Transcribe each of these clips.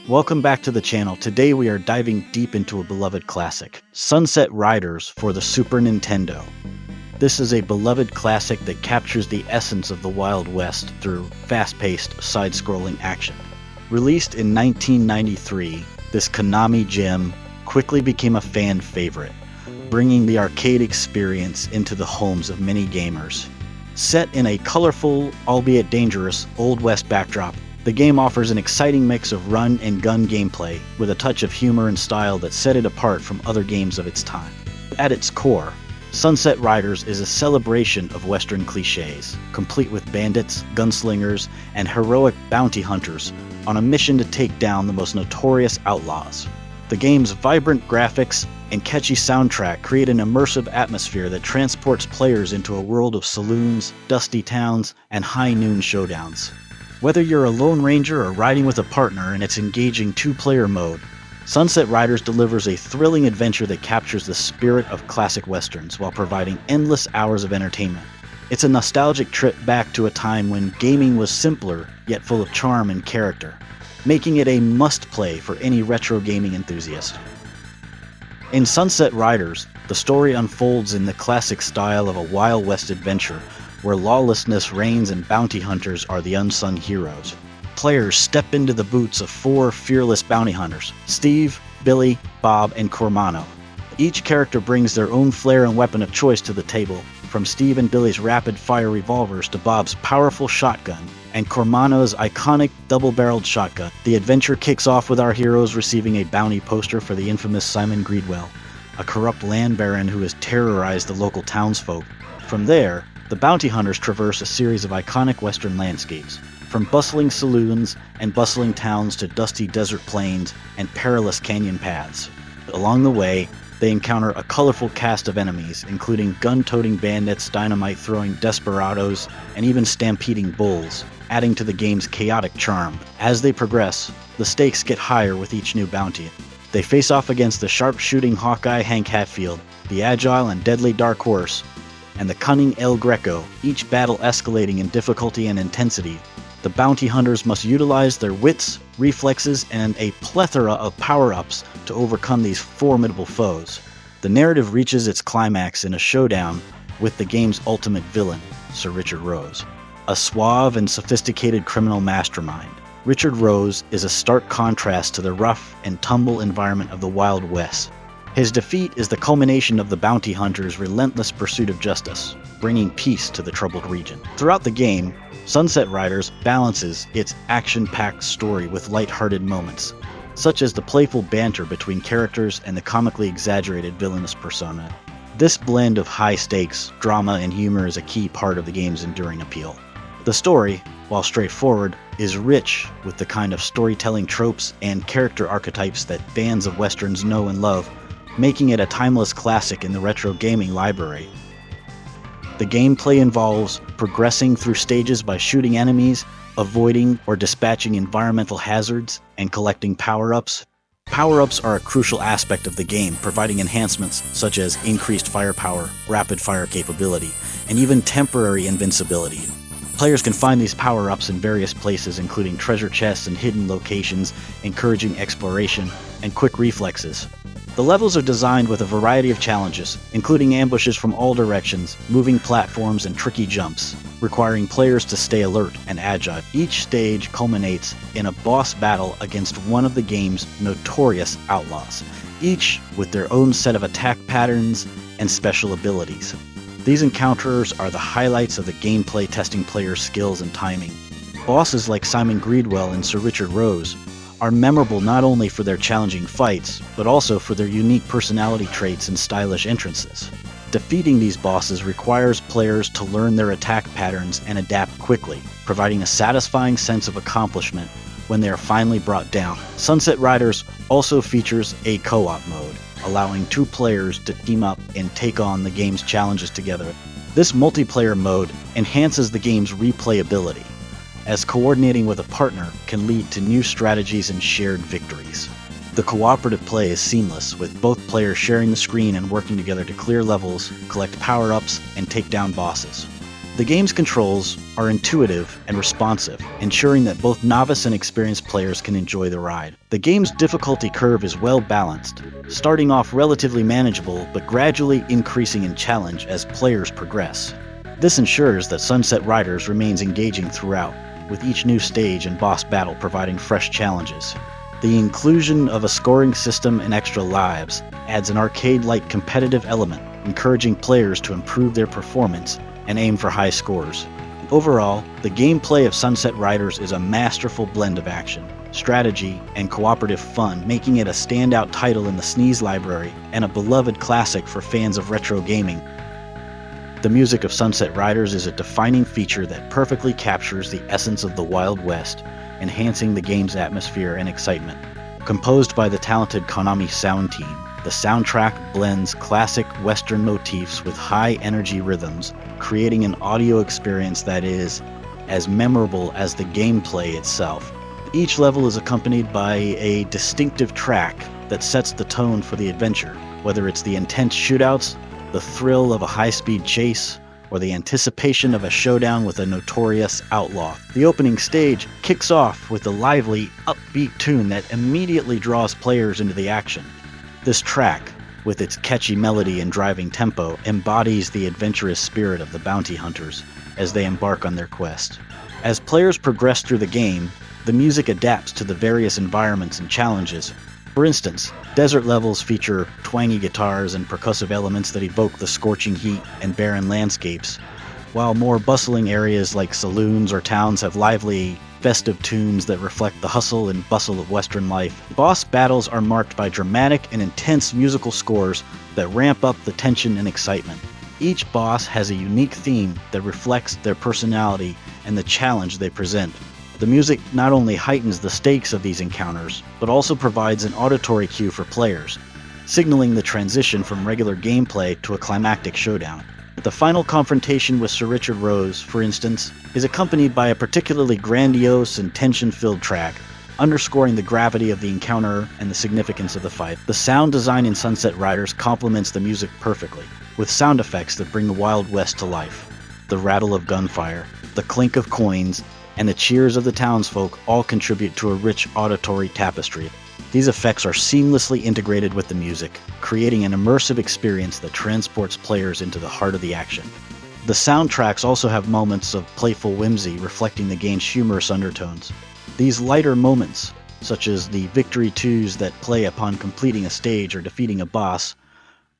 Welcome back to the channel. Today we are diving deep into a beloved classic, Sunset Riders for the Super Nintendo. This is a beloved classic that captures the essence of the Wild West through fast-paced, side-scrolling action. Released in 1993, this Konami gem quickly became a fan favorite, bringing the arcade experience into the homes of many gamers. Set in a colorful, albeit dangerous, Old West backdrop, the game offers an exciting mix of run and gun gameplay with a touch of humor and style that set it apart from other games of its time. At its core, Sunset Riders is a celebration of Western cliches, complete with bandits, gunslingers, and heroic bounty hunters on a mission to take down the most notorious outlaws. The game's vibrant graphics and catchy soundtrack create an immersive atmosphere that transports players into a world of saloons, dusty towns, and high noon showdowns. Whether you're a lone ranger or riding with a partner in its engaging two-player mode, Sunset Riders delivers a thrilling adventure that captures the spirit of classic westerns while providing endless hours of entertainment. It's a nostalgic trip back to a time when gaming was simpler, yet full of charm and character, making it a must-play for any retro gaming enthusiast. In Sunset Riders, the story unfolds in the classic style of a Wild West adventure where lawlessness reigns and bounty hunters are the unsung heroes. Players step into the boots of four fearless bounty hunters, Steve, Billy, Bob, and Cormano. Each character brings their own flair and weapon of choice to the table, from Steve and Billy's rapid-fire revolvers to Bob's powerful shotgun, and Cormano's iconic double-barreled shotgun. The adventure kicks off with our heroes receiving a bounty poster for the infamous Simon Greedwell, a corrupt land baron who has terrorized the local townsfolk. From there, the bounty hunters traverse a series of iconic western landscapes, from bustling saloons and bustling towns to dusty desert plains and perilous canyon paths. Along the way, they encounter a colorful cast of enemies, including gun-toting bandits, dynamite-throwing desperados, and even stampeding bulls, adding to the game's chaotic charm. As they progress, the stakes get higher with each new bounty. They face off against the sharp-shooting Hawkeye Hank Hatfield, the agile and deadly Dark Horse, and the cunning El Greco, each battle escalating in difficulty and intensity. The bounty hunters must utilize their wits, reflexes, and a plethora of power-ups to overcome these formidable foes. The narrative reaches its climax in a showdown with the game's ultimate villain, Sir Richard Rose, a suave and sophisticated criminal mastermind. Richard Rose is a stark contrast to the rough and tumble environment of the Wild West. His defeat is the culmination of the bounty hunter's relentless pursuit of justice, bringing peace to the troubled region. Throughout the game, Sunset Riders balances its action-packed story with light-hearted moments, such as the playful banter between characters and the comically exaggerated villainous persona. This blend of high stakes, drama, and humor is a key part of the game's enduring appeal. The story, while straightforward, is rich with the kind of storytelling tropes and character archetypes that fans of westerns know and love, making it a timeless classic in the retro gaming library. The gameplay involves progressing through stages by shooting enemies, avoiding or dispatching environmental hazards, and collecting power-ups. Power-ups are a crucial aspect of the game, providing enhancements such as increased firepower, rapid-fire capability, and even temporary invincibility. Players can find these power-ups in various places, including treasure chests and hidden locations, encouraging exploration and quick reflexes. The levels are designed with a variety of challenges, including ambushes from all directions, moving platforms, and tricky jumps, requiring players to stay alert and agile. Each stage culminates in a boss battle against one of the game's notorious outlaws, each with their own set of attack patterns and special abilities. These encounters are the highlights of the gameplay, testing players' skills and timing. Bosses like Simon Greedwell and Sir Richard Rose are memorable not only for their challenging fights, but also for their unique personality traits and stylish entrances. Defeating these bosses requires players to learn their attack patterns and adapt quickly, providing a satisfying sense of accomplishment when they are finally brought down. Sunset Riders also features a co-op mode, allowing two players to team up and take on the game's challenges together. This multiplayer mode enhances the game's replayability, as coordinating with a partner can lead to new strategies and shared victories. The cooperative play is seamless, with both players sharing the screen and working together to clear levels, collect power-ups, and take down bosses. The game's controls are intuitive and responsive, ensuring that both novice and experienced players can enjoy the ride. The game's difficulty curve is well balanced, starting off relatively manageable but gradually increasing in challenge as players progress. This ensures that Sunset Riders remains engaging throughout, with each new stage and boss battle providing fresh challenges. The inclusion of a scoring system and extra lives adds an arcade-like competitive element, encouraging players to improve their performance and aim for high scores. Overall, the gameplay of Sunset Riders is a masterful blend of action, strategy, and cooperative fun, making it a standout title in the SNES library and a beloved classic for fans of retro gaming. The music of Sunset Riders is a defining feature that perfectly captures the essence of the Wild West, enhancing the game's atmosphere and excitement. Composed by the talented Konami sound team, the soundtrack blends classic Western motifs with high-energy rhythms, creating an audio experience that is as memorable as the gameplay itself. Each level is accompanied by a distinctive track that sets the tone for the adventure, whether it's the intense shootouts, the thrill of a high-speed chase, or the anticipation of a showdown with a notorious outlaw. The opening stage kicks off with a lively, upbeat tune that immediately draws players into the action. This track, with its catchy melody and driving tempo, embodies the adventurous spirit of the bounty hunters as they embark on their quest. As players progress through the game, the music adapts to the various environments and challenges. For instance, desert levels feature twangy guitars and percussive elements that evoke the scorching heat and barren landscapes, while more bustling areas like saloons or towns have lively, festive tunes that reflect the hustle and bustle of Western life. Boss battles are marked by dramatic and intense musical scores that ramp up the tension and excitement. Each boss has a unique theme that reflects their personality and the challenge they present. The music not only heightens the stakes of these encounters, but also provides an auditory cue for players, signaling the transition from regular gameplay to a climactic showdown. The final confrontation with Sir Richard Rose, for instance, is accompanied by a particularly grandiose and tension-filled track, underscoring the gravity of the encounter and the significance of the fight. The sound design in Sunset Riders complements the music perfectly, with sound effects that bring the Wild West to life. The rattle of gunfire, the clink of coins, and the cheers of the townsfolk all contribute to a rich auditory tapestry. These effects are seamlessly integrated with the music, creating an immersive experience that transports players into the heart of the action. The soundtracks also have moments of playful whimsy reflecting the game's humorous undertones. These lighter moments, such as the victory twos that play upon completing a stage or defeating a boss,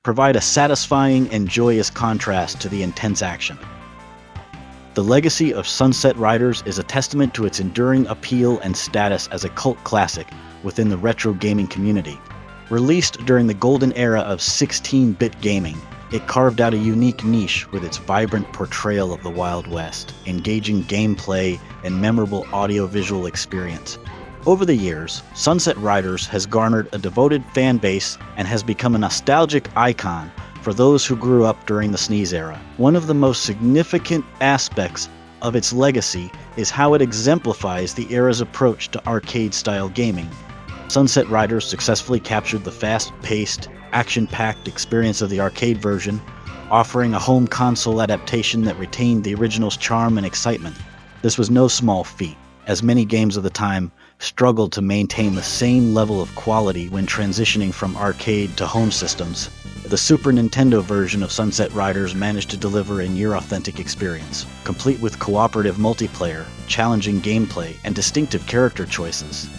provide a satisfying and joyous contrast to the intense action. The legacy of Sunset Riders is a testament to its enduring appeal and status as a cult classic within the retro gaming community. Released during the golden era of 16-bit gaming, it carved out a unique niche with its vibrant portrayal of the Wild West, engaging gameplay, and memorable audio-visual experience. Over the years, Sunset Riders has garnered a devoted fan base and has become a nostalgic icon for those who grew up during the SNES era. One of the most significant aspects of its legacy is how it exemplifies the era's approach to arcade-style gaming. Sunset Riders successfully captured the fast-paced, action-packed experience of the arcade version, offering a home console adaptation that retained the original's charm and excitement. This was no small feat, as many games of the time struggled to maintain the same level of quality when transitioning from arcade to home systems. The Super Nintendo version of Sunset Riders managed to deliver a near-authentic experience, complete with cooperative multiplayer, challenging gameplay, and distinctive character choices,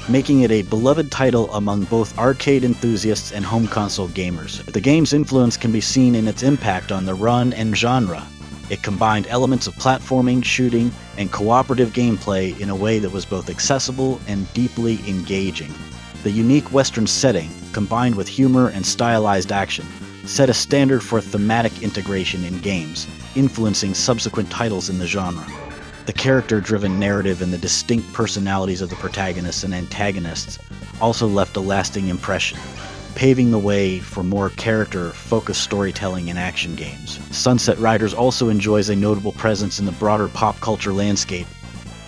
making it a beloved title among both arcade enthusiasts and home console gamers. The game's influence can be seen in its impact on the run and genre. It combined elements of platforming, shooting, and cooperative gameplay in a way that was both accessible and deeply engaging. The unique Western setting, combined with humor and stylized action, set a standard for thematic integration in games, influencing subsequent titles in the genre. The character-driven narrative and the distinct personalities of the protagonists and antagonists also left a lasting impression, paving the way for more character-focused storytelling in action games. Sunset Riders also enjoys a notable presence in the broader pop culture landscape.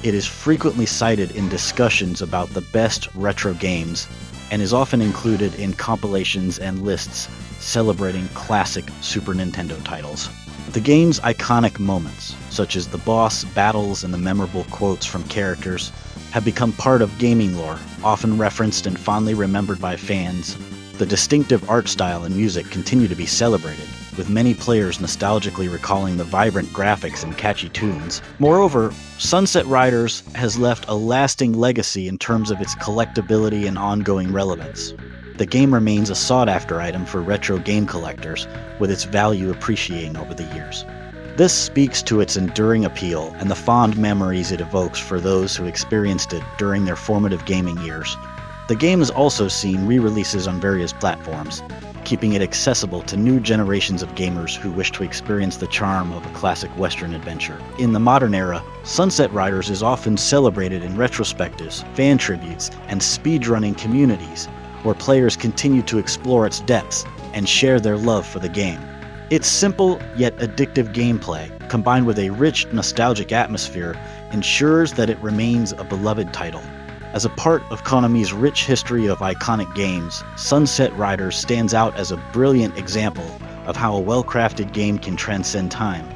It is frequently cited in discussions about the best retro games and is often included in compilations and lists celebrating classic Super Nintendo titles. The game's iconic moments, such as the boss battles and the memorable quotes from characters, have become part of gaming lore, often referenced and fondly remembered by fans. The distinctive art style and music continue to be celebrated, with many players nostalgically recalling the vibrant graphics and catchy tunes. Moreover, Sunset Riders has left a lasting legacy in terms of its collectability and ongoing relevance. The game remains a sought-after item for retro game collectors, with its value appreciating over the years. This speaks to its enduring appeal and the fond memories it evokes for those who experienced it during their formative gaming years. The game has also seen re-releases on various platforms, keeping it accessible to new generations of gamers who wish to experience the charm of a classic Western adventure. In the modern era, Sunset Riders is often celebrated in retrospectives, fan tributes, and speedrunning communities, where players continue to explore its depths and share their love for the game. Its simple yet addictive gameplay, combined with a rich, nostalgic atmosphere, ensures that it remains a beloved title. As a part of Konami's rich history of iconic games, Sunset Riders stands out as a brilliant example of how a well-crafted game can transcend time,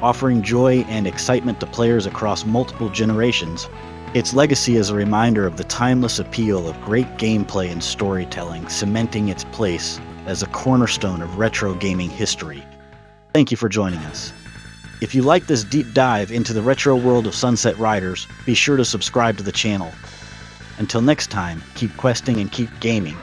offering joy and excitement to players across multiple generations. Its legacy is a reminder of the timeless appeal of great gameplay and storytelling, cementing its place as a cornerstone of retro gaming history. Thank you for joining us. If you like this deep dive into the retro world of Sunset Riders, be sure to subscribe to the channel. Until next time, keep questing and keep gaming.